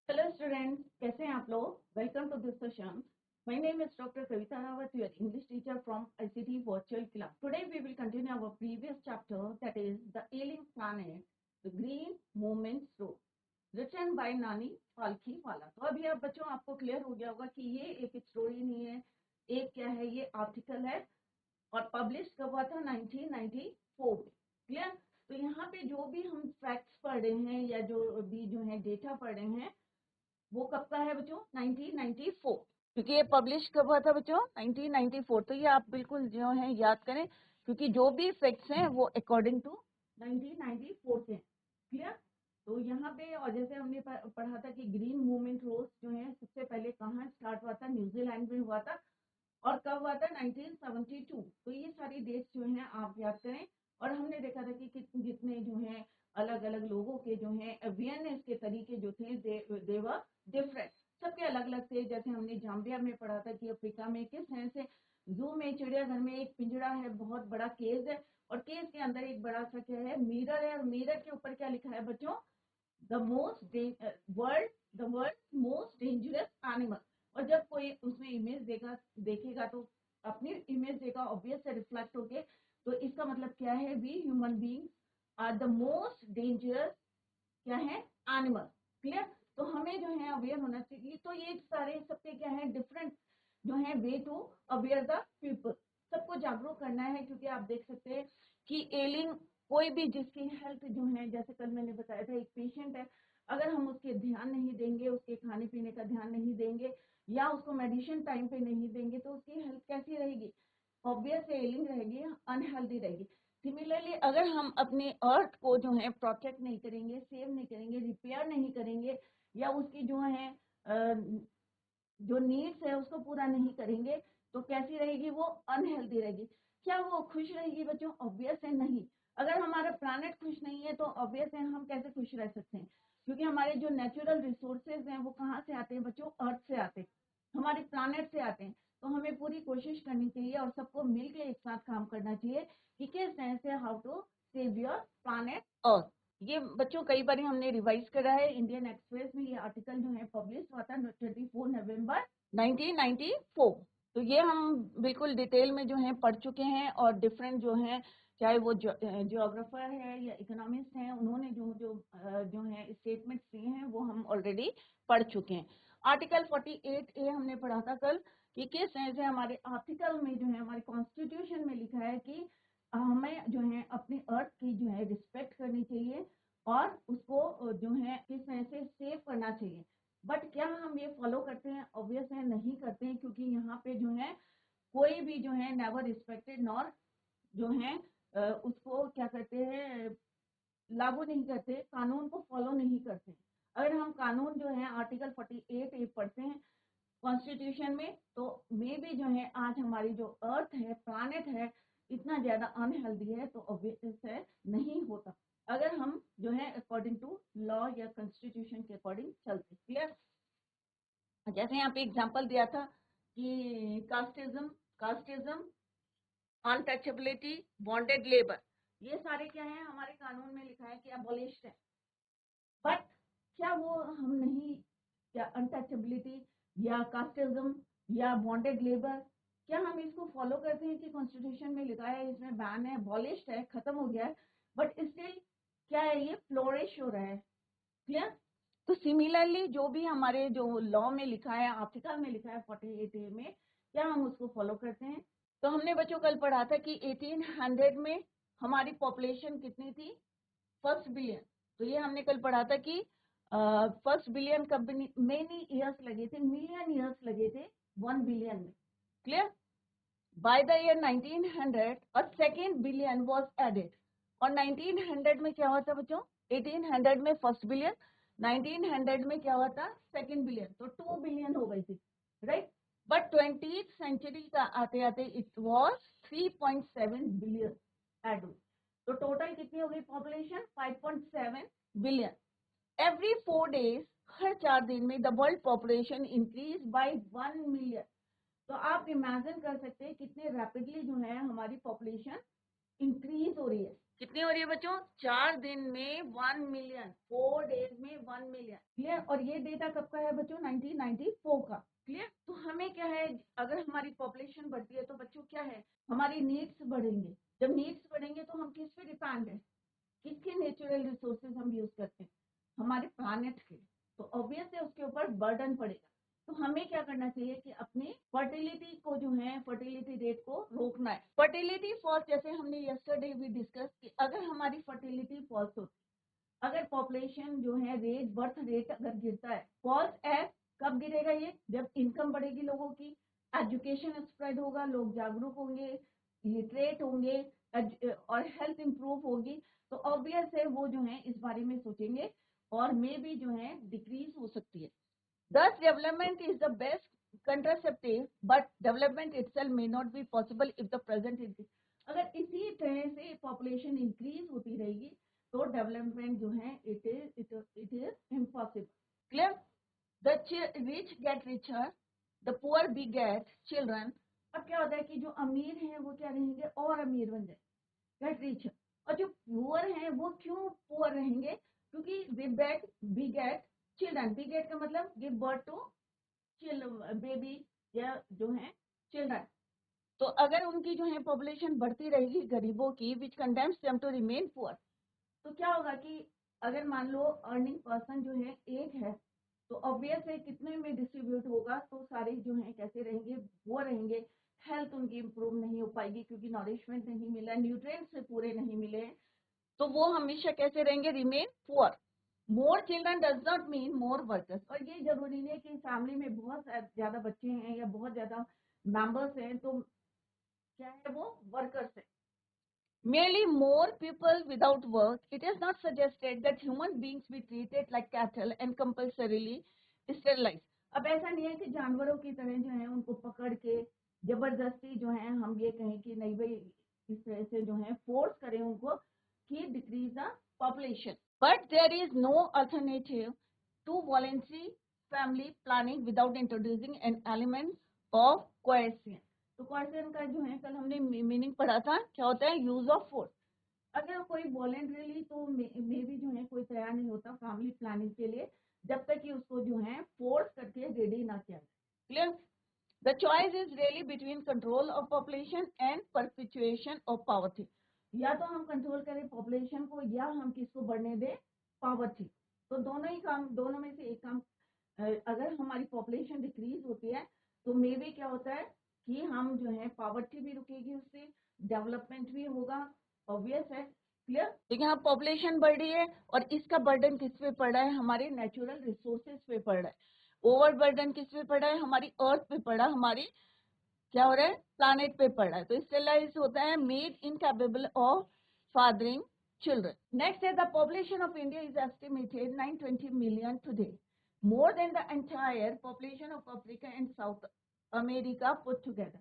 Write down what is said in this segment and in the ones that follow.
Hello students, कैसे हैं आप लोग। Welcome to this session. My name is Dr. Kavita Rawat, your English teacher from ICT Virtual Class. Today we will continue our previous chapter, that is The Ailing Planet, The Green Movement Road, written by Nani Palkhiwala. तो अभी आप बच्चों आपको clear हो गया होगा कि ये एक स्टोरी नहीं है, एक क्या है, ये आर्टिकल है और पब्लिश कब हुआ था 1994 में। क्लियर। तो यहाँ पे जो भी हम फैक्ट्स पढ़ रहे हैं या जो भी जो है डेटा पढ़ रहे हैं वो कब का है बच्चों, 1994। क्योंकि ये पब्लिश कब हुआ था बच्चों, 1994। तो ये आप बिल्कुल जो है याद करें, क्योंकि जो भी फैक्ट्स हैं वो अकॉर्डिंग टू 1994 से। क्लियर। तो यहाँ पे और जैसे हमने पढ़ा था कि ग्रीन मूवमेंट रोज जो है सबसे पहले कहाँ स्टार्ट हुआ था, न्यूजीलैंड में हुआ था और कब हुआ था, 1972। तो ये सारी डेट्स जो हैं आप याद करें। और हमने देखा था कि जितने जो हैं अलग अलग लोगों के जो हैं अवेयरनेस के तरीके जो थे देवर डिफरेंट, सबके अलग अलग थे। जैसे हमने जाम्बिया में पढ़ा था कि अफ्रीका में किस तरह से जू में, चिड़ियाघर में एक पिंजरा है, बहुत बड़ा केज है और केज के अंदर एक बड़ा सा क्या है, मिरर है और मिरर के ऊपर क्या लिखा है बच्चों, the world most dangerous animal. और जब कोई उसमें इमेज देखेगा तो अपनी इमेज देगा ऑब्वियस से रिफ्लेक्ट होके, तो इसका मतलब क्या है, we human being are the most dangerous क्या है, एनिमल। क्लियर। तो हमें जो है अवेयर होना चाहिए। तो ये सारे सबके क्या है, डिफरेंट जो है way to aware the people, सबको जागरूक करना है। क्योंकि आप देख सकते हैं कि एलिंग कोई भी जिसकी हेल्थ जो है, जैसे कल मैंने बताया था एक पेशेंट है, अगर हम उसके ध्यान नहीं देंगे, उसके खाने पीने का ध्यान नहीं देंगे या उसको मेडिसिन टाइम पे नहीं देंगे तो उसकी हेल्थ कैसी रहेगी, ऑब्वियस एलिंग रहेगी, अनहेल्दी रहेगी। सिमिलरली अगर हम अपने अर्थ को जो है प्रोटेक्ट नहीं करेंगे, सेव नहीं करेंगे, रिपेयर नहीं करेंगे या उसकी जो है जो नीड्स है उसको पूरा नहीं करेंगे तो कैसी रहेगी, वो अनहेल्दी रहेगी। क्या वो खुश रहेगी बच्चों, ऑब्वियस है नहीं। अगर हमारा प्लानेट खुश नहीं है तो ऑब्वियस है हम कैसे खुश रह सकते हैं। क्योंकि हमारे जो नेचुरल रिसोर्सेज हैं वो कहाँ से आते हैं बच्चों, अर्थ से आते हैं, हमारे प्लानेट से आते हैं। तो हमें पूरी कोशिश करनी चाहिए और सबको मिलकर एक साथ काम करना चाहिए कि किस तरह से how to save your planet earth. ये बच्चों कई बार हमने रिवाइज करा है, इंडियन एक्सप्रेस में ये आर्टिकल जो है पब्लिश हुआ था 24 नवंबर 1994। तो ये हम बिल्कुल डिटेल में जो है पढ़ चुके हैं और डिफरेंट जो है, चाहे वो जियोग्राफर है या इकोनॉमिस्ट हैं, उन्होंने जो है स्टेटमेंट्स दिए हैं वो हम ऑलरेडी पढ़ चुके हैं। आर्टिकल 48A हमने पढ़ा था कल कि किस तरह से हमारे आर्टिकल में जो है, हमारे कॉन्स्टिट्यूशन में लिखा है कि हमें जो है अपने अर्थ की जो है रिस्पेक्ट करनी चाहिए और उसको जो है किस तरह से सेव करना चाहिए। बट क्या हम ये फॉलो करते हैं, ऑब्वियस है नहीं करते हैं। क्योंकि यहाँ पे जो है कोई भी जो है नेवर रिस्पेक्टेड नॉर जो है उसको क्या करते हैं, लागू नहीं करते, कानून को फॉलो नहीं करते। अगर हम कानून जो है आर्टिकल 48 पढ़ते हैं कॉन्स्टिट्यूशन में, तो मे भी जो है आज हमारी जो अर्थ है, प्लानेट है, इतना ज्यादा अनहेल्दी है, तो ऑब्वियस है नहीं होता अगर हम जो है अकॉर्डिंग टू लॉ या कॉन्स्टिट्यूशन के अकॉर्डिंग चलते। क्लियर। जैसे यहाँ पे एग्जांपल दिया था कि कास्टिज्म, अनटचेबिलिटी, बॉन्डेड लेबर, ये सारे क्या है हमारे कानून में लिखा है कि अबॉलिश्ड है। बट क्या वो हम नहीं, या अनटचेबिलिटी या कास्टिज्म या बॉन्डेड लेबर, क्या हम इसको फॉलो करते हैं कि कॉन्स्टिट्यूशन में लिखा है, इसमें बैन है, अबॉलिश्ड है, खत्म हो गया है, बट स्टिल क्या है, ये फ्लोरिश हो रहा है। क्लियर। तो सिमिलरली जो भी हमारे जो लॉ में लिखा है, आर्टिकल में लिखा है 48A में, क्या हम उसको फॉलो करते हैं। तो हमने बच्चों कल पढ़ा था कि 1800 में हमारी पॉपुलेशन कितनी थी, फर्स्ट बिलियन। तो ये हमने कल पढ़ा था कि फर्स्ट बिलियन कब, मेनी ईयर्स लगे थे, मिलियन ईयर्स लगे थे 1 बिलियन में। क्लियर। बाय द ईयर 1900 और सेकेंड बिलियन वॉज एडेड। और 1900 में क्या हुआ था बच्चों, 1800 में फर्स्ट बिलियन, 1900 में क्या हुआ था, सेकेंड बिलियन, तो 2 बिलियन हो गई थी, राइट। बट 20th सेंचुरी का आते आते इट वॉज 3.7 बिलियन एड हुई। तो टोटल कितनी हो गई पॉपुलेशन, 5.7 बिलियन। एवरी 4 days, हर 4 दिन में the world population increase by 1 million. तो आप इमेजिन कर सकते हैं कितने रैपिडली जो है हमारी पॉपुलेशन इंक्रीज हो रही है। कितनी हो रही है बच्चों? 4 दिन में 1 मिलियन, 4 डेज में 1 मिलियन। क्लियर? और ये डेटा कब का है बच्चों? 1994 का। क्लियर? तो हमें क्या है, अगर हमारी पॉपुलेशन बढ़ती है तो बच्चों क्या है, हमारी नीड्स बढ़ेंगे। जब नीड्स बढ़ेंगे तो हम किस पे डिपेंड है, किसके नेचुरल रिसोर्सेज हम यूज करते हैं? हमारे प्लानेट के। तो ऑब्वियस है उसके ऊपर बर्डन पड़ेगा। तो हमें क्या करना चाहिए कि अपनी फर्टिलिटी को जो है, फर्टिलिटी रेट को रोकना है। फर्टिलिटी फॉल्स, जैसे हमने यस्टरडे भी डिस्कस कि अगर हमारी फर्टिलिटी फॉल्स होती, अगर पॉपुलेशन जो है रेट, बर्थ रेट अगर गिरता है, फॉल्स है, कब गिरेगा ये? जब इनकम बढ़ेगी लोगों की, एजुकेशन स्प्रेड होगा, लोग जागरूक होंगे, लिटरेट होंगे और हेल्थ इंप्रूव होगी, तो ऑब्वियस है वो जो है इस बारे में सोचेंगे और मे भी जो है डिक्रीज हो सकती है। Thus, development is the best contraceptive, but development itself may not be possible if the present increase. अगर इसी तरह से पॉपुलेशन इंक्रीज होती रहेगी तो डेवलपमेंट जो है it is impossible. Clear? The rich get richer, the poor beget children. अब क्या होता है कि जो अमीर हैं वो क्या रहेंगे, और अमीर बन जाए, गेट रिचर। और जो पुअर हैं वो क्यों पुअर रहेंगे? क्योंकि they beget children. Beget का मतलब गिव बर्थ टू बेबी या जो है चिल्ड्रन। तो अगर उनकी जो है पॉपुलेशन बढ़ती रहेगी गरीबों की, which condemns them to remain poor, तो क्या होगा कि अगर मान लो अर्निंग पर्सन जो है एक है, तो ऑब्वियस है कितने में डिस्ट्रीब्यूट होगा, तो सारे जो है कैसे रहेंगे, वो रहेंगे। हेल्थ उनकी इंप्रूव नहीं हो पाएगी क्योंकि नॉरिशमेंट नहीं मिला, न्यूट्रिएंट्स से पूरे नहीं मिले, तो वो हमेशा कैसे रहेंगे, remain poor. More children does not mean more workers. और ये जरूरी नहीं है कि फैमिली में बहुत ज्यादा बच्चे हैं या बहुत ज्यादा मेंबर्स हैं तो क्या है वो वर्कर्स है। Merely more people without work, it is not suggested that human beings be treated like cattle and compulsorily sterilized. अब ऐसा नहीं है कि जानवरों की तरह जो है उनको पकड़ के जबरदस्ती जो है हम ये कहें कि नहीं भाई, इस तरह से जो है फोर्स करें उनको कि decrease the population. But there is no alternative to voluntary family planning without introducing an element of coercion. तो कोएर्शन का जो है कल हमने मीनिंग पढ़ा था, क्या होता है, यूज ऑफ फोर्स। अगर कोई वॉलेंटरीली तो मे भी जो है कोई तैयार नहीं होता फैमिली प्लानिंग के लिए जब तक कि उसको जो है फोर्स करके रेडी ना किया जाए। Clear? The choice is really between control of population and perpetuation of poverty. या तो हम कंट्रोल करें पॉपुलेशन को या हम किसको बढ़ने दें, पॉवर्टी। तो दोनों ही काम, दोनों में से एक काम। अगर हमारी पॉपुलेशन डिक्रीज होती है तो मे भी क्या होता है कि हम जो है पॉवर्टी भी रुकेगी, उससे डेवलपमेंट भी होगा, ऑब्वियस है। क्लियर? लेकिन यहाँ पॉपुलेशन बढ़ रही है और इसका बर्डन किस पे पड़ रहा है, हमारे नेचुरल रिसोर्सेज पे पड़ रहा है। ओवर बर्डन किस पे पड़ा है, हमारी अर्थ पे पड़ा, हमारी क्या हो रहा है, प्लानेट पे पड़ रहा है। तो स्टेरिलाइज होता है, made incapable of fathering children. Next is the population of India is estimated 920 million today, more than the entire population of Africa and South America put together.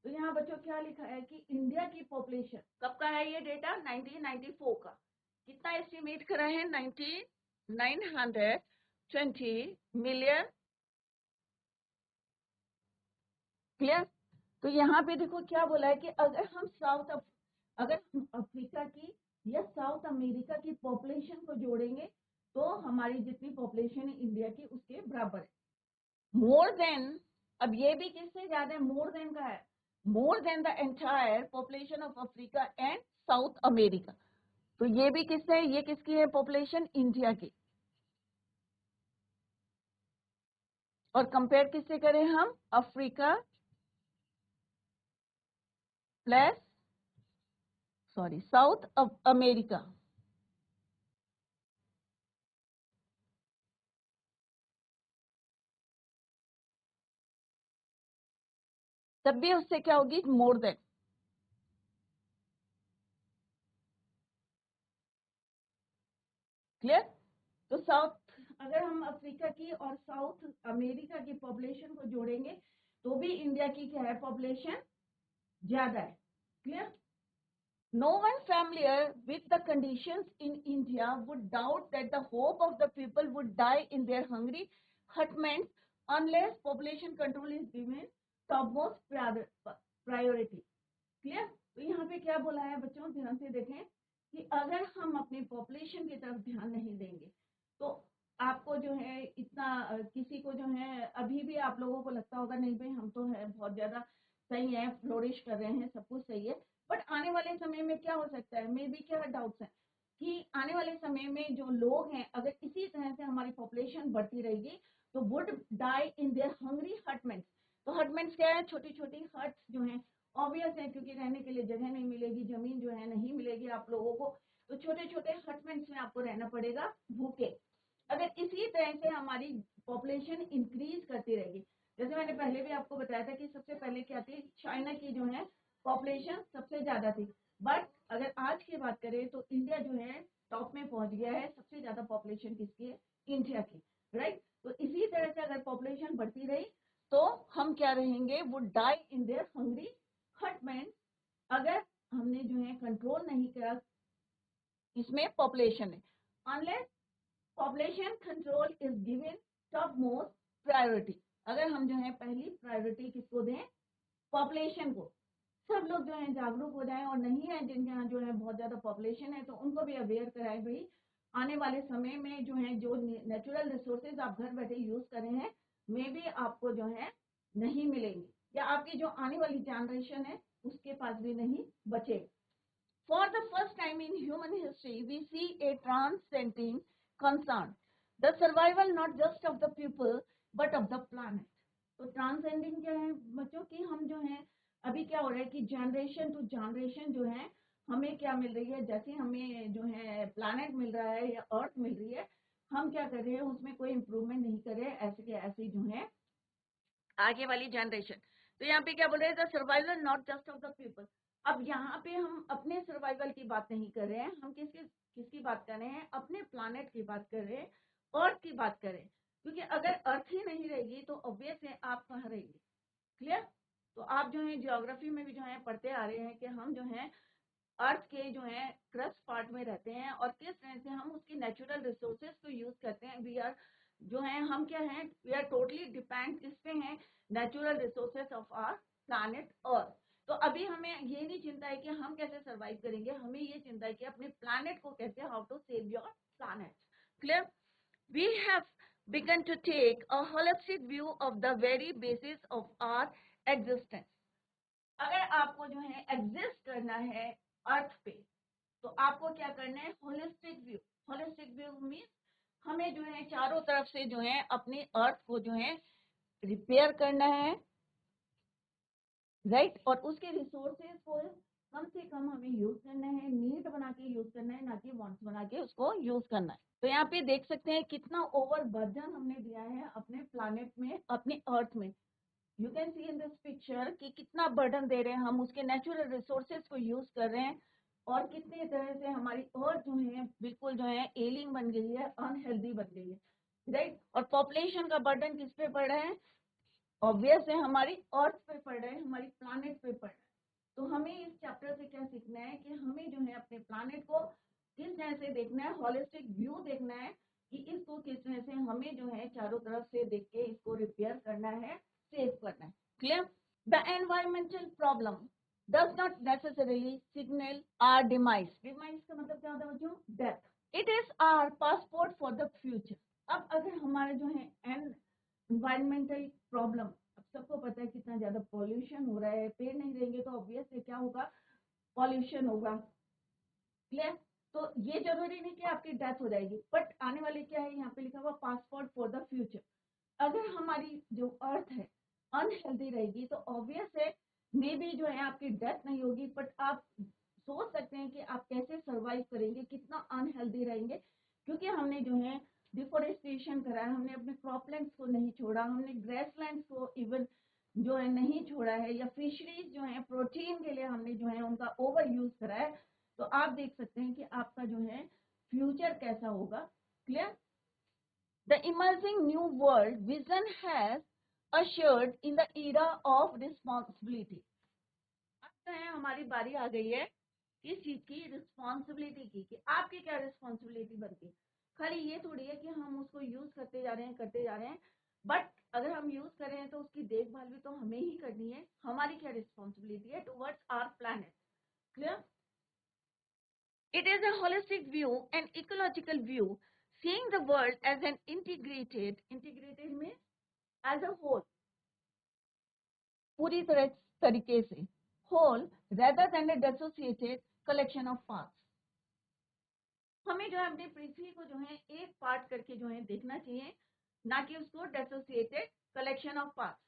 तो यहाँ बच्चों क्या लिखा है कि इंडिया की पॉपुलेशन कब का है, ये डेटा 1994 का। कितना एस्टिमेट करा है, 920 मिलियन। क्लियर? तो यहाँ पे देखो क्या बोला है कि अगर हम अफ्रीका की या साउथ अमेरिका की पॉपुलेशन को जोड़ेंगे तो हमारी जितनी पॉपुलेशन है इंडिया की उसके बराबर है। मोर देन, अब ये भी किससे ज्यादा है, मोर देन का है, more than the entire population of Africa and south America. तो ये भी किससे है, ये किसकी है पॉपुलेशन, इंडिया की। और कंपेयर किससे करें हम, अफ्रीका प्लस साउथ अमेरिका। तब भी उससे क्या होगी, मोर देन। क्लियर? तो साउथ, अगर हम अफ्रीका की और साउथ अमेरिका की पॉपुलेशन को जोड़ेंगे तो भी इंडिया की क्या है, पॉपुलेशन ज्यादा है। Clear? No one familiar with the conditions in India would doubt that the hope of the people would die in their hungry hutments unless population control is given topmost priority. Clear? तो यहाँ पे क्या बोला है बच्चों, ध्यान से देखें कि अगर हम अपनी पॉपुलेशन की तरफ ध्यान नहीं देंगे तो आपको जो है इतना किसी को जो है अभी भी आप लोगों को लगता होगा नहीं भाई हम तो है बहुत ज्यादा सही है, फ्लोरिश कर रहे हैं, सब कुछ सही है। बट आने वाले समय में क्या हो सकता है, मे बी क्या डाउट्स है कि आने वाले समय में जो लोग हैं अगर इसी तरह से हमारी पॉपुलेशन बढ़ती रहेगी तो would die in their hungry hutments. तो हटमेंट्स क्या है, छोटी छोटी हट्स जो है, ऑब्वियस है क्योंकि रहने के लिए जगह नहीं मिलेगी, जमीन जो है नहीं मिलेगी आप लोगों को, तो छोटे छोटे हटमेंट्स में आपको रहना पड़ेगा भूखे। अगर इसी तरह से हमारी पॉपुलेशन इंक्रीज करती रहेगी, जैसे मैंने पहले भी आपको बताया था कि सबसे पहले क्या थी, चाइना की जो है पॉपुलेशन सबसे ज्यादा थी। बट अगर आज की बात करें तो इंडिया जो है टॉप में पहुंच गया है, सबसे ज्यादा पॉपुलेशन किसकी है, इंडिया की, राइट। तो इसी तरह से अगर पॉपुलेशन बढ़ती रही तो हम क्या रहेंगे, वो डाई इन देयर हंग्री हटमैन। अगर हमने जो है कंट्रोल नहीं किया इसमें पॉपुलेशन है, unless population control is given top most priority. अगर हम जो है पहली प्रायोरिटी किसको दें, पॉपुलेशन को, सब लोग जो है जागरूक हो जाएं, और नहीं है जिनके यहाँ जो है बहुत ज्यादा पॉपुलेशन है तो उनको भी अवेयर कराएं भाई आने वाले समय में जो है जो नेचुरल रिसोर्सेज आप घर बैठे यूज कर रहे हैं मे भी आपको जो है नहीं मिलेंगे, या आपकी जो आने वाली जनरेशन है उसके पास भी नहीं बचेगा। For the first time in human history, we see a transcending concern, the survival not just of the people but of the planet. तो ट्रांसेंडिंग क्या है बच्चों की, हम जो है अभी क्या हो रहा है कि जनरेशन टू जनरेशन जो है हमें क्या मिल रही है, जैसे हमें जो है प्लानट मिल रहा है या अर्थ मिल रही है, हम क्या कर रहे हैं उसमें कोई इम्प्रूवमेंट नहीं कर रहे हैं, ऐसे के ऐसे जो है आगे वाली जनरेशन। तो यहाँ पे क्या बोल रहे हैं, the survival not just of the people. अब यहाँ पे हम अपने सर्वाइवल की बात नहीं कर रहे हैं, हम किसकी किसकी बात कर रहे हैं, अपने प्लानेट की बात कर रहे हैं, अर्थ की बात कर रहे हैं। क्योंकि अगर अर्थ ही नहीं रहेगी तो ऑब्वियस है आप कहाँ रहेंगे, क्लियर। तो आप जो है जियोग्राफी में भी जो है पढ़ते आ रहे हैं कि हम जो है अर्थ के जो है क्रस्ट पार्ट में रहते हैं और किस तरह से हम उसकी नेचुरल रिसोर्सेज को यूज करते हैं। वी आर जो है हम क्या है, वी आर टोटली डिपेंड किस पे हैं, natural resources of our planet earth. तो अभी हमें ये नहीं चिंता है कि हम कैसे सर्वाइव करेंगे, हमें ये चिंता है कि अपने प्लानेट को कैसे, how to save your planet, clear. We have begun to take a holistic view of the very basis of our existence. अगर आपको जो है एग्जिस्ट करना है अर्थ पे तो आपको क्या करना है, holistic view. Holistic view means हमें जो है चारों तरफ से जो है अपनी अर्थ को जो है रिपेयर करना है, राइट। और उसके रिसोर्सेज को कम से कम हमें यूज करना है, नीड बना के यूज करना है, ना कि वांट्स बना के उसको यूज करना है। तो यहाँ पे देख सकते हैं कितना ओवरबर्डन हमने दिया है अपने प्लानेट में, अपने अर्थ में। You can see in this picture कि कितना बर्डन दे रहे हैं हम, उसके नेचुरल रिसोर्सेज को यूज कर रहे हैं, और कितनी तरह से हमारी अर्थ जो है बिल्कुल जो है एलिंग बन गई है, अनहेल्दी बन गई है, राइट। और पॉपुलेशन का बर्डन किस पे पड़ रहा है, ऑब्वियस है हमारी अर्थ पे पड़ रहा है, हमारी प्लानेट पे पड़ रहा है। तो हमें इस चैप्टर से क्या सीखना है कि हमें जो है अपने प्लानेट को किस तरह से देखना है, हॉलिस्टिक व्यू देखना है कि इसको किस तरह से हमें जो है चारों तरफ से देख के इसको रिपेयर करना है, सेव करना है, clear. The environmental problem does not necessarily signal our demise. Demise का मतलब क्या होता है बच्चों, death. It is our passport for the future. अब अगर हमारे जो है एनवायरमेंटल प्रॉब्लम, अब सबको पता है कितना ज्यादा पॉल्यूशन हो रहा है, पेड़ नहीं रहेंगे तो ऑब्वियस है क्या होगा, पॉल्यूशन होगा, क्लियर। तो ये जरूरी नहीं कि आपकी डेथ हो जाएगी, बट आने वाले क्या है यहाँ पे लिखा हुआ पासपोर्ट फॉर द फ्यूचर। अगर हमारी जो अर्थ है अनहेल्दी रहेगी तो ऑब्वियस है मे बी जो है आपकी डेथ नहीं होगी, बट आप सोच सकते हैं कि आप कैसे सरवाइव करेंगे, कितना अनहेल्दी रहेंगे, क्योंकि हमने जो है डिफोरेस्टेशन करा है, हमने अपने क्रॉपलैंड्स को नहीं छोड़ा, हमने ग्रासलैंड्स को इवन जो है नहीं छोड़ा है, या फिशरीज जो है प्रोटीन के लिए हमने जो है उनका ओवर यूज करा है। तो आप देख सकते हैं कि आपका जो है फ्यूचर कैसा होगा, clear. The emerging new world vision has ushered in the era of responsibility. अब जो है हमारी बारी आ गई है किस चीज की, रिस्पॉन्सिबिलिटी की, कि आपकी क्या रिस्पॉन्सिबिलिटी बनती है। खाली ये थोड़ी है कि हम उसको यूज करते जा रहे हैं करते जा रहे हैं, बट अगर हम यूज कर रहे हैं तो उसकी देखभाल भी तो हमें ही करनी है। हमारी क्या रिस्पॉन्सिबिलिटी है towards our planet, clear. It is a holistic view, an ecological view, seeing the world as an integrated means as a whole, पूरी तरह तरीके से whole rather than a dissociated collection of parts. हमें जो है अपनी पृथ्वी को जो है एक पार्ट करके जो है देखना चाहिए, ना कि उसको डेसोसिएटेड कलेक्शन ऑफ पार्ट्स.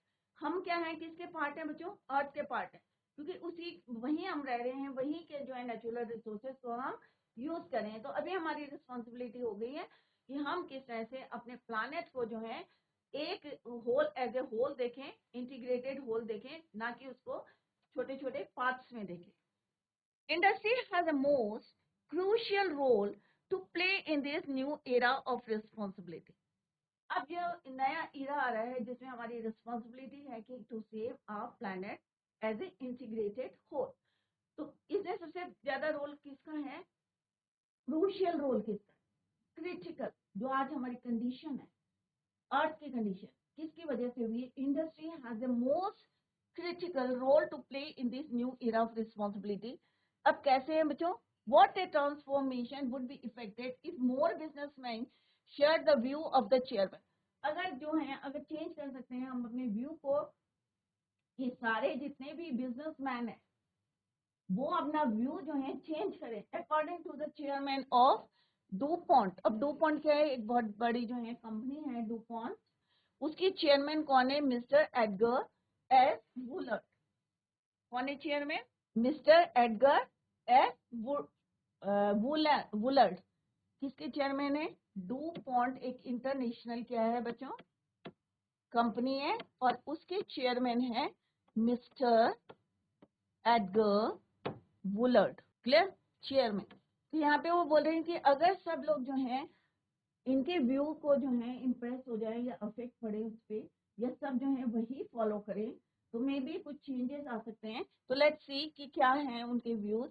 हम क्या है, किसके पार्ट हैं बच्चों? अर्थ के पार्ट हैं, क्योंकि उसी वहीं हम रह रहे हैं, वहीं के जो है नेचुरल रिसोर्सेज को हम यूज करें. तो अभी हमारी रिस्पॉन्सिबिलिटी हो गई है कि हम किस तरह से अपने प्लानेट को जो है एक होल एज ए होल देखें, इंटीग्रेटेड होल देखें, ना कि उसको छोटे छोटे पार्ट्स में देखें. Industry has a most crucial role to play in this new era of responsibility. अब जो नया era आ रहा है जिसमें हमारी रिस्पॉन्सिबिलिटी है कि to save our planet as a integrated whole. तो इसमें सबसे ज्यादा रोल किसका है? क्रूशियल रोल किसका? क्रिटिकल. जो आज हमारी कंडीशन है, अर्थ की कंडीशन, किसकी वजह से हुई? Industry has the most critical role to play in this new era of responsibility. अब कैसे है बच्चों? What a transformation would be effected if more businessmen shared the view of the chairman. अगर जो है, अगर चेंज कर सकते हैं हम अपने व्यू को, ये सारे जितने भी बिजनेसमैन हैं वो अपना व्यू जो है चेंज करें according to the chairman of DuPont. अब डूपॉन्ट क्या है? एक बहुत बड़ी जो है कंपनी है डूपॉन्ट. उसकी चेयरमैन कौन है? Mister Edgar S Woolard. कौन है chairman? Mister Edgar S Woolard. किसके चेयरमैन है? डूपॉन्ट एक इंटरनेशनल क्या है बच्चों? कंपनी है, और उसके चेयरमैन है मिस्टर एडगर वुलर्ड. क्लियर? चेयरमैन. तो यहाँ पे वो बोल रहे हैं कि अगर सब लोग जो हैं इनके व्यू को जो है इम्प्रेस हो जाए या अफेक्ट पड़े उस पर, या सब जो है वही फॉलो करें, तो मे भी कुछ चेंजेस आ सकते हैं. तो लेट्स सी कि क्या है उनके व्यूज.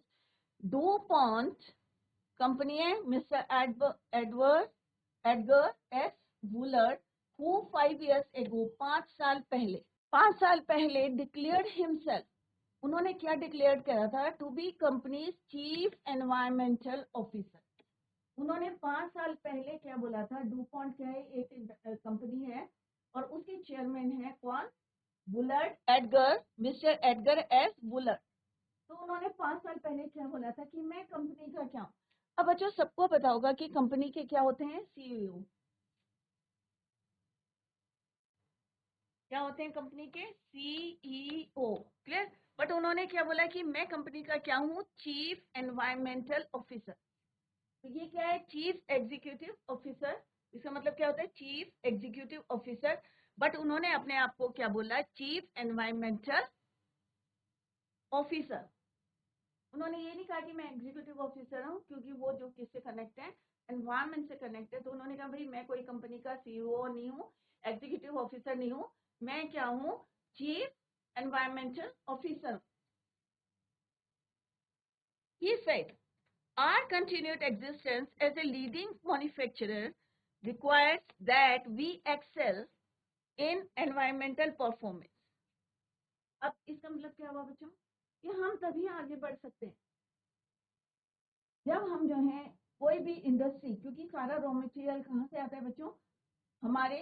डूपॉन्ट कंपनी है mister Edgar S Woolard, who 5 years ago 5 साल पहले डिक्लेयर्ड हिमसेल्फ. उन्होंने क्या डिक्लेयर करा था? To be company chief environmental officer. उन्होंने 5 साल पहले क्या बोला था? डूपॉन्ट क्या है? एक कंपनी है, और उसके चेयरमैन है कौन? वुलर्ड एडगर, मिस्टर एडगर एस वुलर्ड. तो उन्होंने 5 साल पहले क्या बोला था कि मैं कंपनी का क्या हूँ? अब बच्चों सबको पता होगा कि कंपनी के क्या होते हैं? सीईओ. क्या होते हैं कंपनी के? सीईओ. क्लियर? बट उन्होंने क्या बोला कि मैं कंपनी का क्या हूँ? Chief environmental officer. तो ये क्या है? Chief executive officer. इसका मतलब क्या होता है? Chief executive officer. बट उन्होंने अपने आप को क्या बोला? Chief environmental officer. उन्होंने ये नहीं कहा कि मैं एग्जीक्यूटिव ऑफिसर हूँ, क्योंकि वो जो किससे कनेक्ट है? एनवायरमेंट से कनेक्ट है. तो उन्होंने कहा भाई मैं कोई कंपनी का सीईओ नहीं हूँ, एग्जीक्यूटिव ऑफिसर नहीं हूँ, मैं क्या हूँ? Chief environmental officer. He said, our continued existence as a leading manufacturer requires that we excel in environmental performance. अब इसका मतलब क्या हुआ बच्चों? कि हम तभी आगे बढ़ सकते हैं जब हम जो है कोई भी इंडस्ट्री, क्योंकि सारा रॉ मटेरियल कहाँ से आता है बच्चों? हमारे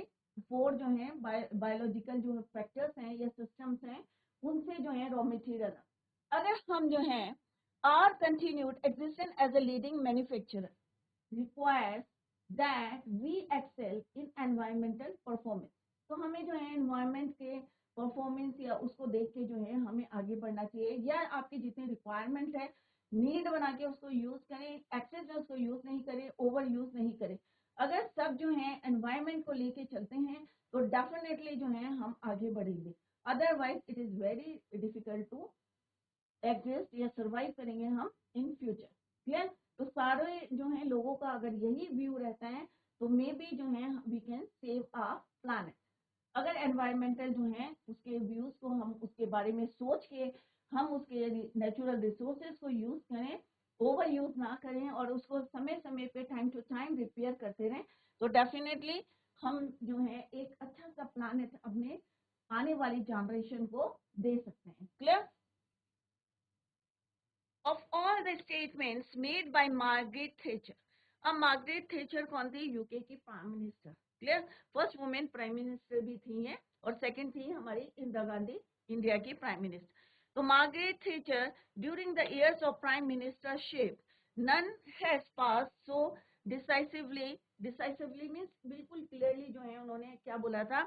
4 जो है बायोलॉजिकल जो फैक्टर्स हैं या सिस्टम्स हैं, उनसे जो है रॉ मटेरियल. अगर हम जो है our continued existence as a leading manufacturer requires that we excel in environmental performance. तो हमें जो है एनवायरमेंट के परफॉर्मेंस या उसको देख के जो है हमें आगे बढ़ना चाहिए, या आपकी जितनी रिक्वायरमेंट है नीड बना के उसको यूज करें, एक्सेस में उसको यूज नहीं करें, ओवर यूज नहीं करें. अगर सब जो है एनवायरमेंट को लेके चलते हैं तो डेफिनेटली जो है हम आगे बढ़ेंगे. Otherwise it is very difficult to exist या सर्वाइव करेंगे हम इन फ्यूचर. क्लियर? तो सारे जो है लोगों का अगर यही व्यू रहता है तो मे बी जो है we can save our planet. अगर एनवायरमेंटल जो है उसके व्यूज को हम उसके बारे में सोच के हम उसके नेचुरल रिसोर्सेज को यूज करें, ओवर यूज ना करें, और उसको समय समय पे टाइम टू टाइम रिपेयर करते रहें, तो डेफिनेटली हम जो है एक अच्छा सा प्लैनेट अपने आने वाली जनरेशन को दे सकते हैं. Clear? of all the statements made by Margaret Thatcher. अब मार्गरेट थेचर कौन थी? यूके की prime minister. Clear? First women prime minister भी थी हैं और सेकंड थी हमारी इंदिरा गांधी, इंडिया की प्राइम मिनिस्टर. तो Margaret thatched during the years of prime ministership none has passed so decisively means बिल्कुल क्लियरली जो है उन्होंने क्या बोला था,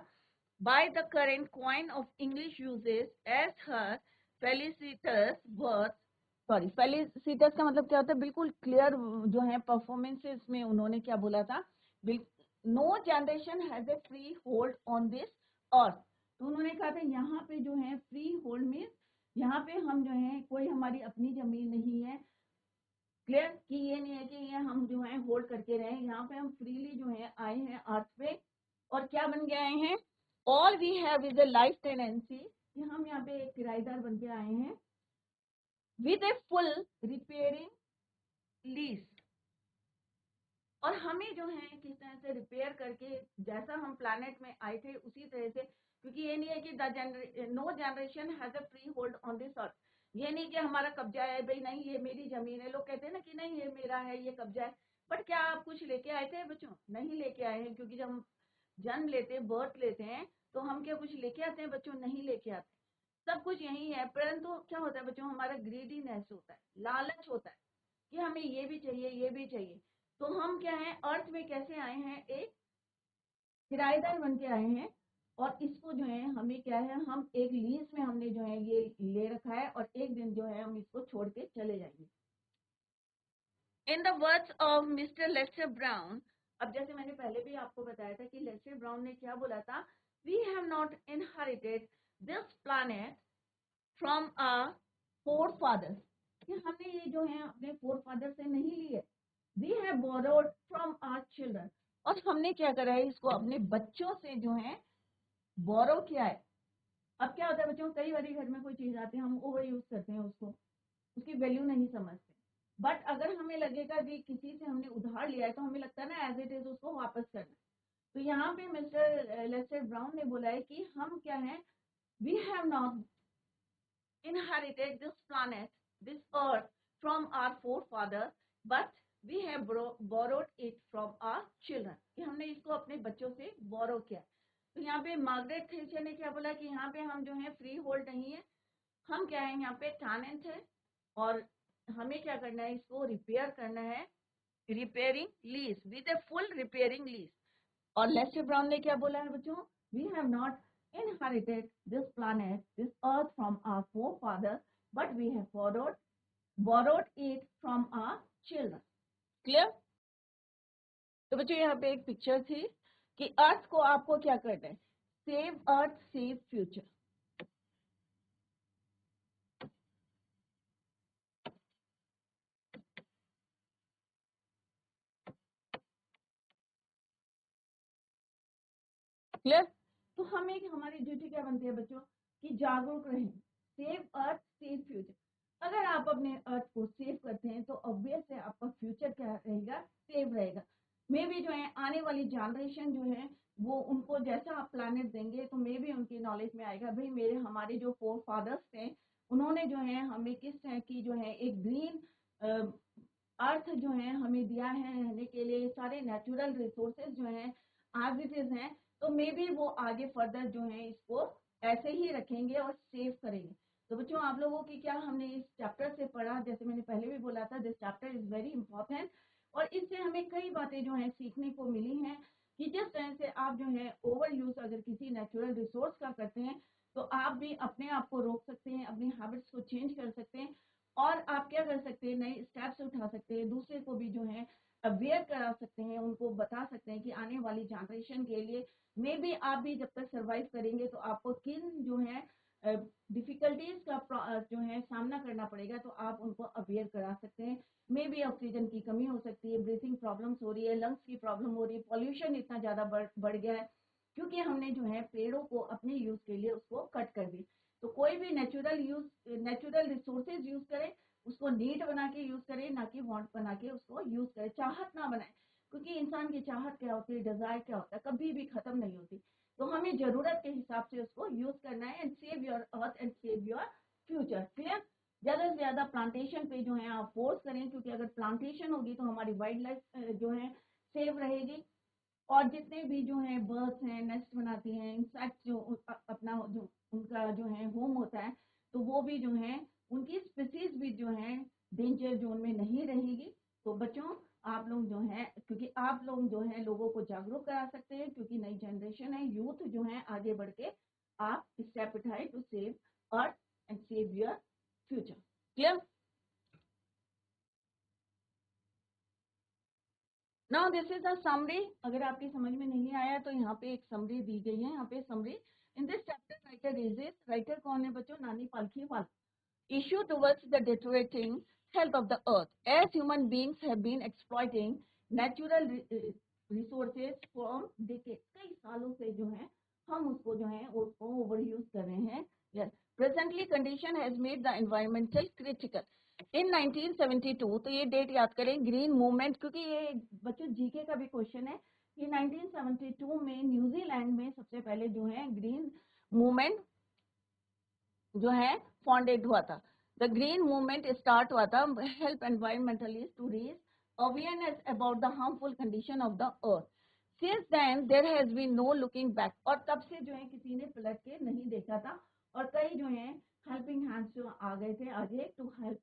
by the current coin of English uses as her felicitous words. Sorry, फेलिसिटस का मतलब क्या होता है? बिल्कुल क्लियर जो है परफॉर्मेंसेस में उन्होंने क्या बोला था, no generation has a freehold on this earth. तो उन्होंने कहा था यहाँ पे जो है फ्री होल्ड में, यहाँ पे हम जो है कोई हमारी अपनी जमीन नहीं है. क्लियर? कि ये नहीं है कि ये हम जो है होल्ड करके रहे, यहाँ पे हम फ्रीली जो है आए हैं अर्थ पे और क्या बन के आए हैं, all we have is a life tenancy, कि हम यहाँ पे एक किराएदार बन के आए हैं with a full repairing lease. और हमें जो है किस तरह से रिपेयर करके जैसा हम प्लैनेट में आए थे उसी तरह से, क्योंकि ये नहीं है कि no generation has a freehold on this earth. ये नहीं कि हमारा कब्जा है, भाई नहीं ये मेरी जमीन है. लोग कहते हैं ना कि नहीं ये मेरा है, ये कब्जा है. बट क्या आप कुछ लेके आए थे बच्चों? नहीं लेके आए हैं, क्योंकि जब हम जन्म लेते हैं, बर्थ लेते हैं, तो हम क्या कुछ लेके आते हैं बच्चों? नहीं लेके आते. सब कुछ यही है. परंतु क्या होता है बच्चों, हमारा ग्रीडीनेस होता है, लालच होता है कि हमें ये भी चाहिए, ये भी चाहिए. तो हम क्या है, अर्थ में कैसे आए हैं? एक किराएदार बन के आए हैं. और इसको जो है हमें क्या है, हम एक लीज में हमने जो है ये ले रखा है और एक दिन जो है हम इसको छोड़ के चले जाएंगे. In the words of Mister Lester Brown, अब जैसे मैंने पहले भी आपको बताया था कि लेस्टर ब्राउन ने क्या बोला था, we have not inherited this planet from our forefathers, कि हमने ये जो है अपने फोर फादर से नहीं लिए. We have borrowed from our children, और हमने क्या करा है, इसको अपने बच्चों से जो है बोरो किया है. अब क्या होता है बच्चों, कई बार घर में कोई चीज आती है, हम ओवर यूज करते हैं उसको, उसकी वैल्यू नहीं समझते. बट अगर हमें लगेगा कि किसी से हमने उधार लिया है तो हमें लगता है ना एज इट इज उसको वापस करना. तो यहाँ पे मिस्टर लेस्टर ब्राउन ने बोला है कि हम क्या है, we have not inherited this planet, this earth from our forefathers, but we have borrowed it from our children, कि हमने इसको अपने बच्चों से बोरो किया. तो यहाँ पे मार्गरेट थेचर ने क्या बोला कि यहाँ पे हम जो है फ्री होल्ड नहीं है, हम क्या है यहाँ पे टेनेंट है और हमें क्या करना है, इसको रिपेयर करना है, repairing lease with a full repairing lease. और लेस्टर ब्राउन ने क्या बोला है बच्चों, we have not inherited this planet, this earth from our forefathers, but we have borrowed it from our children. Clear? तो बच्चों यहाँ पे एक पिक्चर थी कि अर्थ को आपको क्या करना है, save earth save future. Clear? तो हमें हमारी ड्यूटी क्या बनती है बच्चों, कि जागरूक रहें, सेव अर्थ सेव फ्यूचर. अगर आप अपने अर्थ को सेव करते हैं तो ऑब्वियस है आपका फ्यूचर क्या रहेगा, सेव रहेगा. मे भी जो है आने वाली जनरेशन जो है वो उनको जैसा आप प्लानिट देंगे तो मे भी उनकी नॉलेज में आएगा, भाई मेरे हमारे जो फोर फादर्स थे उन्होंने जो है हमें किस तरह की जो है एक ग्रीन अर्थ जो है हमें दिया है रहने के लिए, सारे नेचुरल रिसोर्सेज जो है आज इट इज हैं. तो मे बी वो आगे फर्दर जो है इसको ऐसे ही रखेंगे और सेव करेंगे. तो बच्चों आप लोगों की क्या हमने इस चैप्टर से पढ़ा, जैसे मैंने पहले भी बोला था, this chapter is very important. और इससे हमें कई बातें जो है सीखने को मिली हैं कि जिस तरह से आप जो है ओवर यूज अगर किसी नेचुरल रिसोर्स का करते हैं तो आप भी अपने आप को रोक सकते हैं, अपनी हैबिट्स को चेंज कर सकते हैं. और आप क्या कर सकते हैं, नए स्टेप्स उठा सकते हैं, दूसरे को भी जो है अवेयर करा सकते हैं, उनको बता सकते हैं कि आने वाली जनरेशन के लिए मे बी आप भी जब तक सर्वाइव करेंगे तो आपको किन जो है डिफिकल्टीज का जो है सामना करना पड़ेगा, तो आप उनको अवेयर करा सकते हैं. मे बी ऑक्सीजन की कमी हो सकती है, ब्रीथिंग प्रॉब्लम्स हो रही है, लंग्स की प्रॉब्लम हो रही है, पॉल्यूशन इतना ज़्यादा बढ़ गया है क्योंकि हमने जो है पेड़ों को अपने यूज के लिए उसको कट कर दी. तो कोई भी नेचुरल रिसोर्सेज यूज करें, उसको नीड बना के यूज करें, ना कि वांट बना के उसको यूज करें, चाहत ना बनाए. क्योंकि इंसान की चाहत क्या होती है, डिजायर क्या होता है, कभी भी खत्म नहीं होती. तो हमें जरूरत के हिसाब से उसको यूज करना है and save your earth and save your future. Clear? ज़्यादा से ज़्यादा प्लांटेशन पे जो है आप फोर्स करें, क्योंकि अगर प्लांटेशन होगी तो हमारी वाइल्ड लाइफ जो है सेव रहेगी, और जितने भी जो है बर्ड्स हैं नेस्ट बनाती हैं, इंसेक्ट जो अपना जो उनका जो है होम होता है, तो वो भी जो है उनकी स्पीसीज भी जो है डेंजर जोन में नहीं रहेगी। तो बच्चों आप लोग जो है, क्योंकि आप लोग जो है लोगों को जागरूक करा सकते हैं, क्योंकि नई जनरेशन है, यूथ जो है आगे बढ़ के आप स्टेप उठाए to save earth and save your future. Clear? Now this is a summary. अगर आपकी समझ में नहीं आया तो यहाँ पे एक समरी दी गई है। यहाँ पे summary, in this chapter writer is it, writer कौन है बच्चों? नानी पालखीवाल। Issue towards the deteriorating health of the earth, as human beings have been exploiting natural resources from decades, कई सालों से जो है हम उसको जो है उसको ओवर यूज कर रहे हैं। yes, presently condition has made the environmental critical. In 1972, तो ये डेट याद करें, ग्रीन मूवमेंट, क्योंकि ये बच्चों जीके का भी क्वेश्चन है कि 1972 में न्यूजीलैंड में सबसे पहले जो है ग्रीन मूवमेंट जो है फाउंडेड हुआ था। द ग्रीन मूवमेंट स्टार्ट हुआ था, help environmentalist to raise awareness about the harmful condition of the earth. Since then there has been no looking back, और तब से जो है किसी ने पलट के नहीं देखा था, और कई जो है हेल्पिंग हैंड्स जो आ गए थे आगे to help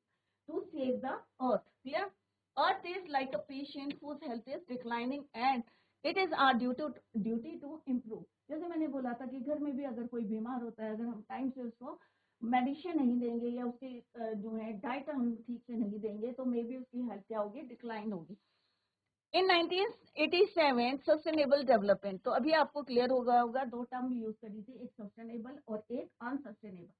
to save the earth. Clear? Earth is like a patient whose health is declining and it is our duty to improve. जैसे मैंने बोला था कि घर में भी अगर कोई बीमार होता है, अगर हम टाइम से उसको मेडिसिन नहीं देंगे या उसके जो है डाइट हम ठीक से नहीं देंगे, तो मे बी उसकी हेल्थ क्या होगी? डिक्लाइन होगी। इन 1987 सस्टेनेबल डेवलपमेंट, तो अभी आपको क्लियर होगा दो टर्म यूज करी थी, एक सस्टेनेबल और एक अनसस्टेनेबल।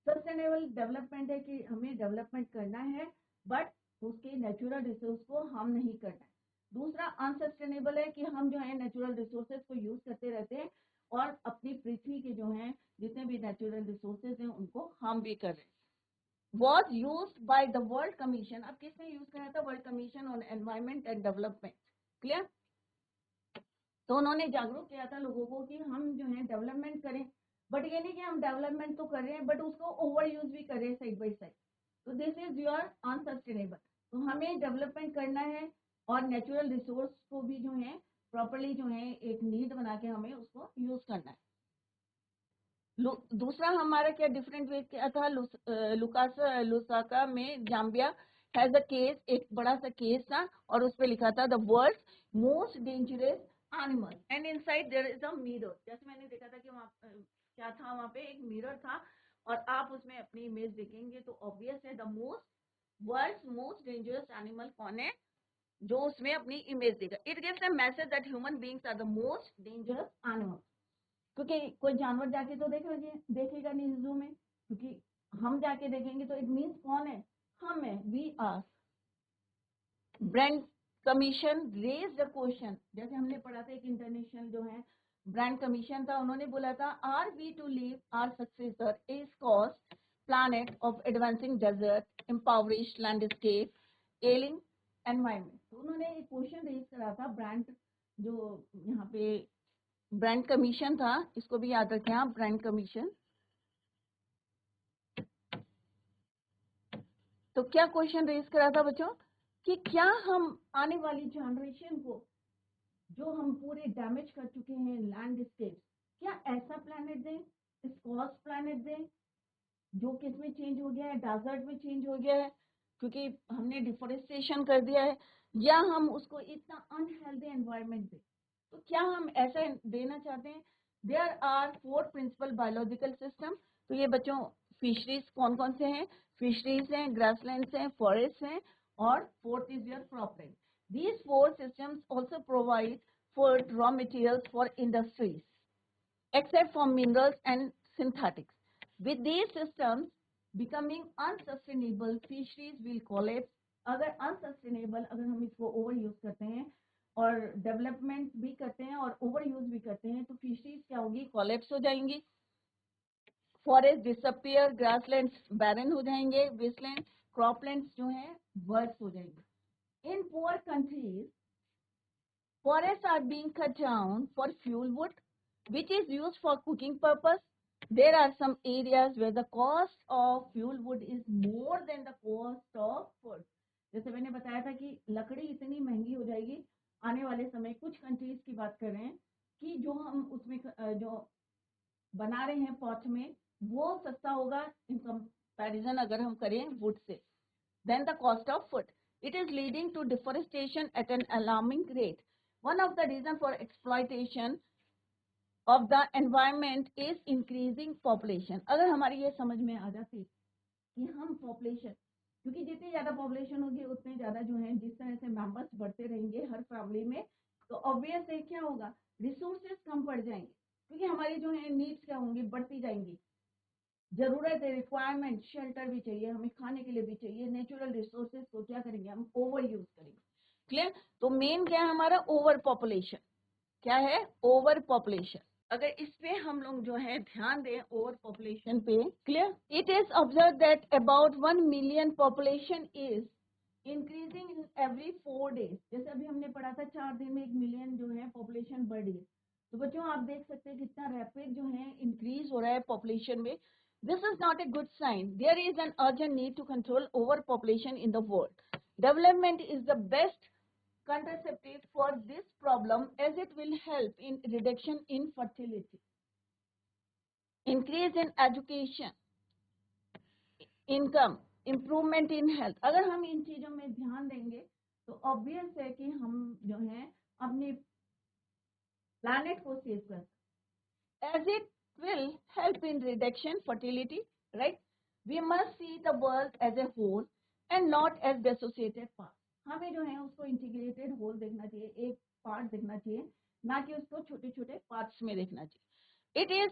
सस्टेनेबल डेवलपमेंट है कि हमें डेवलपमेंट करना है बट उसके नेचुरल रिसोर्स को हम नहीं करना है। दूसरा अनसस्टेनेबल है कि हम जो है नेचुरल रिसोर्सेज को यूज करते रहते हैं और अपनी पृथ्वी के जो है जितने भी नेचुरल रिसोर्सेज हैं उनको हम भी कर रहे हैं। was used by the World Commission, अब किसने यूज करा था? World commission on environment and development. Clear? तो उन्होंने जागरूक किया था लोगों को कि हम जो है डेवलपमेंट करें, बट ये नहीं कि हम डेवलपमेंट तो कर रहे हैं बट उसको ओवर यूज भी कर रहे हैं साइड बाई साइड। तो दिस इज योर अनसस्टेनेबल। तो हमें डेवलपमेंट करना है और नेचुरल रिसोर्स को भी जो है प्रॉपरली जो है एक नीड बना के हमें उसको यूज करना है। दूसरा हमारा क्या डिफरेंट वे क्या था? लुसाका में जाम्बिया हैज अ केस, एक बड़ा सा केस था और उस पे लिखा था the world most dangerous animal and inside there is a mirror. जैसे मैंने देखा था कि वहाँ क्या था, वहाँ पे एक मिरर था और आप उसमें अपनी इमेज देखेंगे तो ऑब्वियस है the most world most dangerous animal कौन है जो उसमें अपनी इमेज देगा। It gives a message that human beings are the most dangerous animal, क्योंकि कोई जानवर जाके तो देखेगा नहीं जू में, क्योंकि हम जाके देखेंगे तो इट मीन्स कौन है? हम है, we are. Brundtland commission raise the question, जैसे हमने पढ़ा था एक इंटरनेशनल जो है ब्रांड कमीशन था, उन्होंने बोला था are we to leave our successors scorched planet of advancing desert impoverished landscape ailing environment. तो उन्होंने एक क्वेश्चन रेज करा था ब्रांड जो यहाँ पे ब्रांड कमीशन था, इसको भी याद रखें आप, ब्रांड कमीशन। तो क्या क्वेश्चन रेज करा था बच्चों कि क्या हम आने वाली जनरेशन को जो हम पूरे डैमेज कर चुके हैं लैंडस्केप, क्या ऐसा प्लेनेट दें, स्कॉच प्लेनेट दें जो किसमें चेंज हो गया है? डेजर्ट में चेंज हो गया है क्योंकि हमने डिफोरेस्टेशन कर दिया है, या हम उसको इतना अनहेल्दी एनवायरनमेंट दें? तो क्या हम ऐसा देना चाहते हैं? There are 4 principal biological system. तो ये बच्चों फिशरीज कौन कौन से हैं? फिशरीज हैं, ग्रासलैंड्स हैं, फॉरेस्ट हैं, और fourth is your cropland. These 4 systems also provide for raw materials for industries except for minerals and synthetics. With these systems becoming unsustainable, fisheries will collapse. अगर अनसस्टेनेबल, अगर हम इसको ओवर यूज करते हैं और डेवलपमेंट भी करते हैं और ओवर यूज भी करते हैं तो फिशरीज क्या होगी? कोलैप्स हो जाएंगी। फॉरेस्ट डिसअपियर, ग्रासलैंड्स बैरन हो जाएंगे, वेस्टलैंड क्रॉपलैंड्स जो है वर्स्ट हो जाएंगे। In poor countries forests are being cut down for fuel wood which is used for cooking purpose, there are some areas where the cost of fuel wood is more than the cost of food. जैसे मैंने बताया था कि लकड़ी इतनी महंगी हो जाएगी आने वाले समय, कुछ कंट्रीज की बात कर रहे हैं कि जो हम उसमें जो बना रहे हैं पॉट में वो सस्ता होगा इन कंपैरिजन अगर हम करें would say, than the cost of food. It is leading to deforestation at an alarming rate. One of the reasons for exploitation of the environment is increasing population. अगर हमारी ये समझ में आ जाती कि हम पॉपुलेशन, क्योंकि जितनी ज़्यादा पॉपुलेशन होगी उतने ज़्यादा जो है जिस तरह से मेंबर्स बढ़ते रहेंगे हर फैमिली में, तो ऑब्वियस है क्या होगा, रिसोर्सेज कम पड़ जाएंगे, क्योंकि हमारी जो है नीड्स क्या होंगी, बढ़ती जाएंगी, जरूरत है, रिक्वायरमेंट, शेल्टर भी चाहिए, हमें खाने के लिए भी चाहिए, नेचुरल रिसोर्सेज को क्या करेंगे, हम ओवर यूज करेंगे। क्लियर? तो मेन क्या है हमारा, ओवर पॉपुलेशन। क्या है? Over population. अगर इस पे हम लोग जो है ध्यान दें ओवर पॉपुलेशन पे, clear, it is observe that about 1 million population is increasing in every 4 days। जैसे अभी हमने पढ़ा था 4 दिन में 1 मिलियन जो है पॉपुलेशन बढ़ रही है, तो बच्चों आप देख सकते हैं कितना रैपिड जो है इंक्रीज हो रहा है पॉपुलेशन में। This is not a good sign. There is an urgent need to control overpopulation in the world. Development is the best contraceptive for this problem as it will help in reduction in fertility, increase in education, income, improvement in health. अगर हम इन चीजों में ध्यान देंगे तो obvious है कि हम जो है अपने प्लैनेट को सेव कर सकते, as it will help in reduction fertility, right? We must see the world as a whole and not as dissociated parts. हमें जो है उसको इंटीग्रेटेड होल देखना चाहिए, एक पार्ट देखना चाहिए, ना कि उसको छोटे छोटे पार्ट्स में देखना चाहिए। It is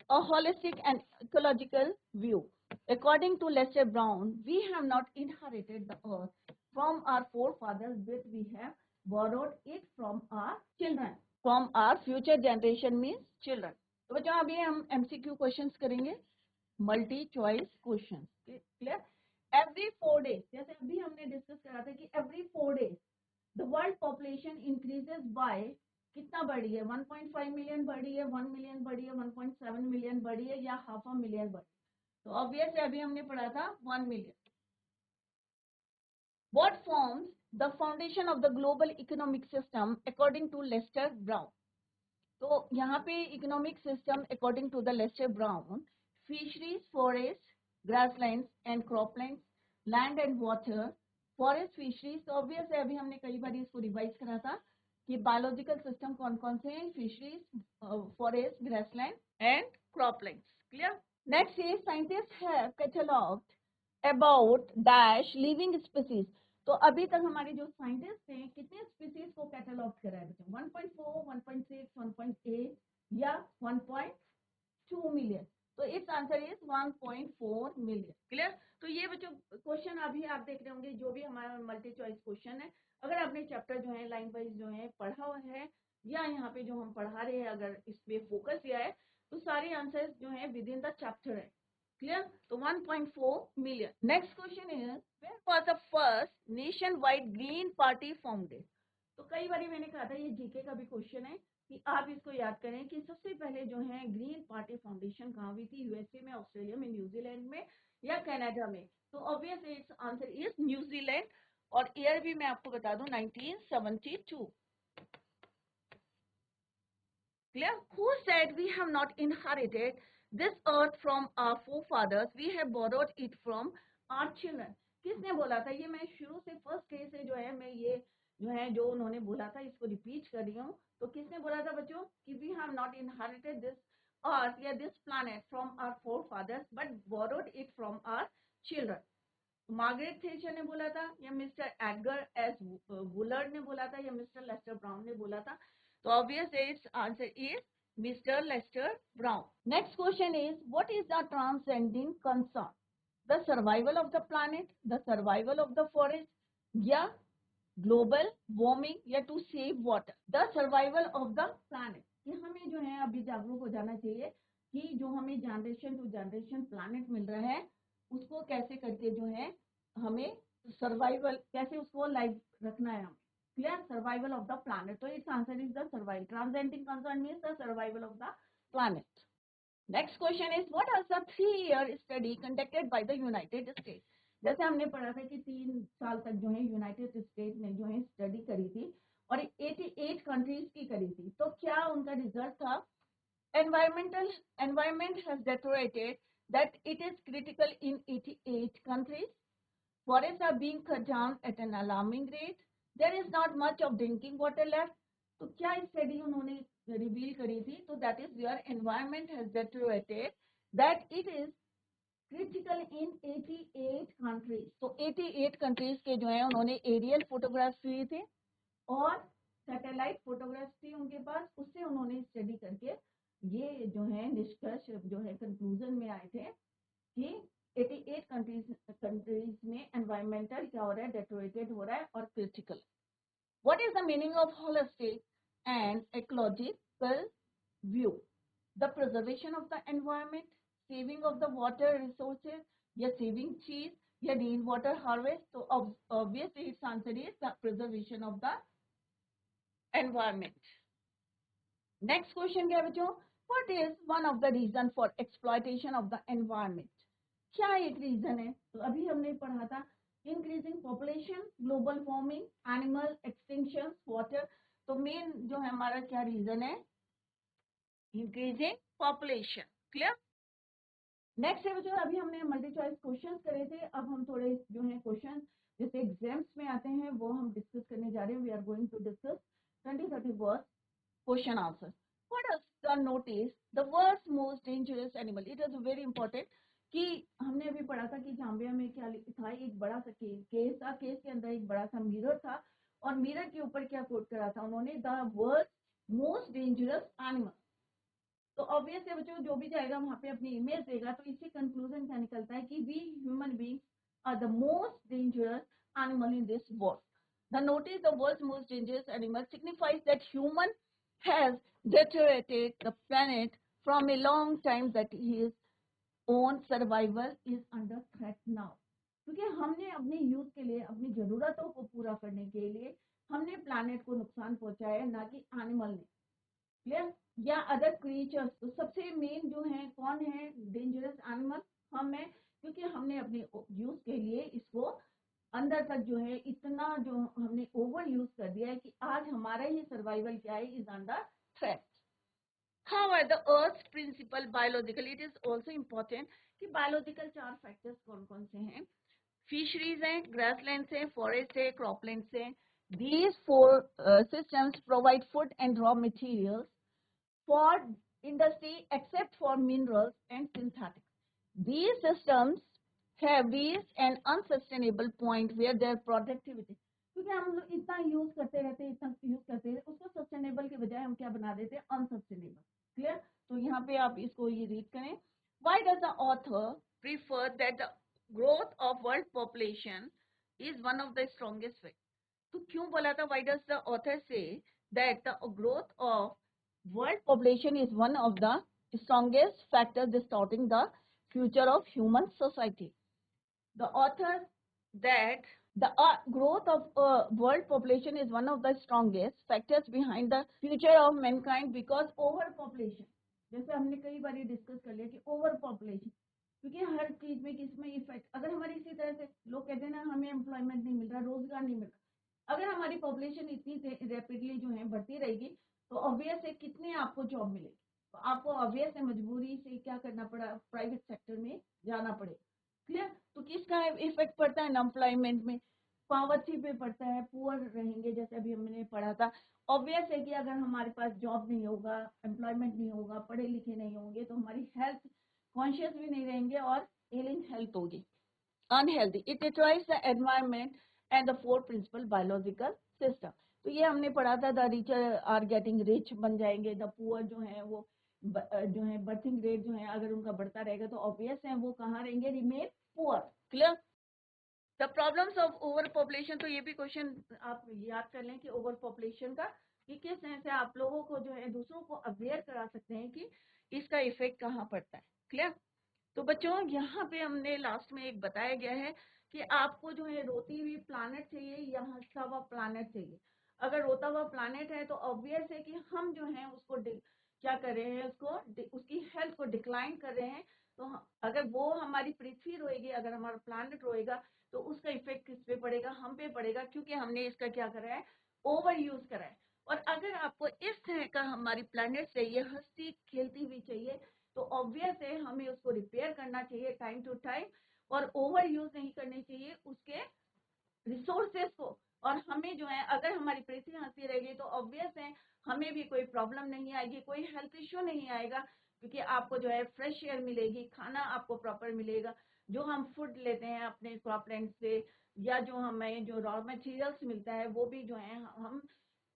a holistic and ecological view. According to Lester Brown, we have not inherited the earth from our forefathers, but we have borrowed it from our children, from our future generation means children. तो बच्चों अभी हम MCQ questions करेंगे, multi choice question. Clear? Every 4 days, जैसे अभी हमने discuss करा था कि every 4 days the world population increases by, कितना बढ़ी है, 1.5 मिलियन बढ़ी है, 1 मिलियन बढ़ी है, 1.7 मिलियन बढ़ी है, या हाफ अ मिलियन बढ़ी? तो ऑब्वियसली अभी हमने पढ़ा था 1 million. What forms the foundation of the global economic system according to Lester Brown? तो यहाँ पे economic system according to the Lester Brown, fisheries, forest, grasslands and croplands, land and water, forest, fisheries. तो obvious है अभी हमने कई बार इसको revise करा था कि बायोलॉजिकल सिस्टम कौन कौन से हैं, fisheries, forest, grassland and croplands. Clear? Next is scientist have catalogued about dash living species. तो अभी तक हमारे जो साइंटिस्ट हैं कितने स्पीसीज को कैटलॉग करा है बच्चों, 1.4, 1.6, 1.8 या 1.2 मिलियन? तो it's answer is 1.4 million. Clear? तो ये बच्चों क्वेश्चन अभी आप देख रहे होंगे जो भी हमारा मल्टी चॉइस क्वेश्चन है, अगर आपने चैप्टर जो है लाइन वाइज जो है पढ़ा हुआ है या यहाँ पे जो हम पढ़ा रहे हैं अगर इस पे फोकस किया है तो सारे आंसर्स जो है विद इन द चैप्टर है। क्लियर? तो 1.4 million. Next question is where was the first nationwide green party founded? तो कई बार मैंने कहा था ये जीके का भी क्वेश्चन है कि आप इसको याद करें कि सबसे पहले जो है ग्रीन पार्टी फाउंडेशन कहाँ हुई थी, यूएसए में, ऑस्ट्रेलिया में, न्यूजीलैंड में या कनाडा में? तो obvious it's answer is New Zealand, और ईयर भी मैं आपको बता दूं 1972। Clear? Who said we have not inherited this earth from our forefathers? We have borrowed it from our children. किसने बोला था? ये मैं शुरू से फर्स्ट डे से जो है मैं ये जो है जो उन्होंने बोला था इसको रिपीट कर रही हूँ। तो किसने बोला था बच्चों कि we have not inherited this earth या this planet from our forefathers but borrowed it from our children? Margaret thatched ने बोला था या मिस्टर एडगर एस वुलर्ड ने बोला था या मिस्टर लेस्टर ब्राउन ने बोला था? तो obvious it's answer is Mister Lester Brown. Next question is what is the transcending concern? The survival of the planet, the survival of the forest, या global warming, या to save water? The survival of the planet. ये हमें जो है अभी जागरूक हो जाना चाहिए कि जो हमें जनरेशन टू जनरेशन प्लैनेट मिल रहा है उसको कैसे करके जो है हमें सर्वाइवल, कैसे उसको लाइव रखना है हमें। Clear? Survival of the planet. तो it's answer is the survival. Transcending concern means the survival of the planet. Next question is what are the 3-year study conducted by the United States. जैसे हमने पढ़ा था कि 3 साल तक जो है यूनाइटेड स्टेट ने जो है स्टडी करी थी और 88 कंट्रीज की करी थी, तो क्या उनका रिजल्ट था? Environment has deteriorated that it is critical in 88 countries. Forests are being cut down at an alarming rate. There is not much of drinking water left. तो क्या स्टडी उन्होंने रिवील करी थी? तो that is your environment has deteriorated that it is critical in 88 countries. तो 88 countries के जो है उन्होंने एरियल फोटोग्राफ्स लिए थे और सैटेलाइट फोटोग्राफ्स थी उनके पास, उससे उन्होंने स्टडी करके ये जो है निष्कर्ष जो है कंक्लूजन में आए थे कि 88 कंट्रीज में एनवायरमेंटल क्या हो रहा है, डेटोरेटेड हो रहा है और critical. What is the meaning of holistic and ecological view? The preservation of the environment, saving of the water resources, या सेविंग चीज, या रेन वाटर हार्वेस्ट। तो obviously it's answer is the preservation of the environment. Next question क्या है बच्चों? What is one of the reason for exploitation of the environment? क्या एक reason है? तो अभी हमने पढ़ा था increasing population, global warming, animal extinction, water. तो मेन जो है हमारा क्या रीजन है? Increasing population. क्लियर? नेक्स्ट है बच्चों, अभी हमने मल्टी चॉइस क्वेश्चंस करे थे, अब हम थोड़े जो है क्वेश्चन जैसे एग्जाम्स में आते हैं वो हम डिस्कस करने जा रहे हैं। We are going to discuss 20-30 words question answer. What is the notice the world's most dangerous animal? It is very important कि हमने अभी पढ़ा था कि जाम्बिया में क्या था, एक बड़ा सा केस था, केस के अंदर एक बड़ा सा मिरर था और मिरर के ऊपर क्या कोट करा था उन्होंने? The world most dangerous animal. तो ऑब्वियस है बच्चों, जो भी जाएगा वहां पे अपनी इमेज देगा, तो इससे कंक्लूजन क्या निकलता है कि we human beings are the most dangerous animal in this world. The notice the world's most dangerous animal signifies that human has deteriorated the planet from a long time, that his own survival is under threat now। क्योंकि हमने अपने use के लिए, अपनी जरूरतों को पूरा करने के लिए हमने प्लानेट को नुकसान पहुंचाया, ना कि एनिमल ने। क्लियर? या अदर क्रिएचर्स। तो सबसे मेन जो है कौन है डेंजरस एनिमल? हम है, क्योंकि हमने अपने यूज के लिए इसको अंदर तक जो है इतना जो हमने ओवर यूज कर दिया है कि आज हमारा ही सर्वाइवल क्या है, is under threat. However, the Earth's principal biological, it is also important कि बायोलॉजिकल 4 फैक्टर्स कौन कौन से हैं? फिशरीज हैं, ग्रासलैंड्स हैं, फॉरेस्ट है, क्रॉपलैंड्स हैं। These 4 systems provide food and raw materials for industry except for minerals and synthetics. These systems have reached an unsustainable point where their productivity, क्योंकि हम लोग इतना यूज करते रहते हैं, इतना यूज करते हैं, उसको सस्टेनेबल के बजाय हम क्या बना देते हैं? अनसस्टेनेबल। क्लियर? तो यहाँ पे आप इसको ये रीड करें। Why does the author prefer that the growth of world population is one of the strongest factors? तो क्यों बोला था? Why does the author say that the growth of world population is one of the strongest factors distorting the future of human society? The author that the growth of world population is one of the strongest factors behind the future of mankind because overpopulation, जैसे हमने कई बार discuss कर लिया कि over population, क्योंकि हर चीज में किसमें इफेक्ट, अगर हमारी इसी तरह से लोग कहते हैं ना हमें एम्प्लॉयमेंट नहीं मिल रहा, रोजगार नहीं मिल रहा, अगर हमारी पॉपुलेशन इतनी रैपिडली जो है बढ़ती रहेगी तो ऑब्वियस है कितने आपको जॉब मिलेगी, तो आपको ऑब्वियस है मजबूरी से क्या करना पड़ा, प्राइवेट सेक्टर में जाना पड़ेगा। क्लियर? तो किसका इफेक्ट पड़ता है? अनएम्प्लॉयमेंट में, पॉवर्टी पे पड़ता है, पुअर रहेंगे, जैसे अभी हमने पढ़ा था। ऑब्वियस है कि अगर हमारे पास जॉब नहीं होगा, एम्प्लॉयमेंट नहीं होगा, पढ़े लिखे नहीं होंगे, तो हमारी हेल्थ कॉन्शियस भी नहीं रहेंगे और एलिंग हेल्थ होगी, unhealthy. It destroys the environment and the 4 principal biological system. तो ये हमने पढ़ा था, the richer are getting rich बन जाएंगे, द पुअर जो है वो जो है बर्थिंग रेट जो है अगर उनका बढ़ता रहेगा तो ऑब्वियस है वो कहाँ रहेंगे? Remain poor. Clear? The problems of over population, तो ये भी क्वेश्चन आप याद कर लें कि ओवर पॉपुलेशन का कि किस तरह से आप लोगों को जो है दूसरों को अवेयर करा सकते हैं कि इसका इफेक्ट कहाँ पड़ता है। क्लियर? तो बच्चों यहाँ पे हमने लास्ट में एक बताया गया है कि आपको जो है रोती हुई प्लानट चाहिए या हंसता हुआ प्लानट चाहिए। अगर रोता हुआ प्लानट है तो ऑब्वियस है कि हम जो है उसको क्या कर रहे हैं, उसकी हेल्थ को डिक्लाइन कर रहे हैं। तो अगर वो हमारी पृथ्वी रोएगी, अगर हमारा प्लानट रोएगा, तो उसका इफेक्ट किस पे पड़ेगा, हम पे पड़ेगा, क्योंकि हमने इसका क्या करा है, ओवर यूज करा है। और अगर आपको इस तरह का हमारी प्लानट चाहिए, हंसती खेलती हुई चाहिए, तो ऑब्वियस है हमें उसको रिपेयर करना चाहिए टाइम टू टाइम, और ओवर यूज नहीं करनी चाहिए उसके रिसोर्सेस को। और हमें जो है, अगर हमारी पृथ्वी हंसती रहेगी तो ऑब्वियस है हमें भी कोई प्रॉब्लम नहीं आएगी, कोई हेल्थ इश्यू नहीं आएगा, क्योंकि आपको जो है फ्रेश एयर मिलेगी, खाना आपको प्रॉपर मिलेगा, जो हम फूड लेते हैं अपने क्रॉपलैंड से, या जो हमें जो रॉ मटेरियल्स मिलता है वो भी जो है हम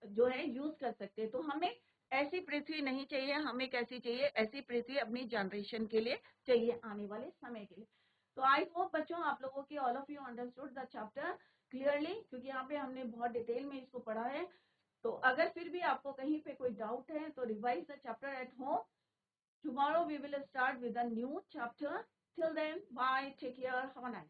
जो है यूज कर सकते हैं। तो हमें ऐसी पृथ्वी नहीं चाहिए, हमें कैसी चाहिए, ऐसी पृथ्वी अपनी जनरेशन के लिए चाहिए, आने वाले समय के लिए। तो आई होप बच्चों आप लोगों की all of you understood the chapter clearly, क्योंकि यहाँ पे हमने बहुत डिटेल में इसको पढ़ा है। तो अगर फिर भी आपको कहीं पे कोई डाउट है तो revise the chapter at home. Tomorrow we will start with a new chapter. Till then bye, take care, have a nice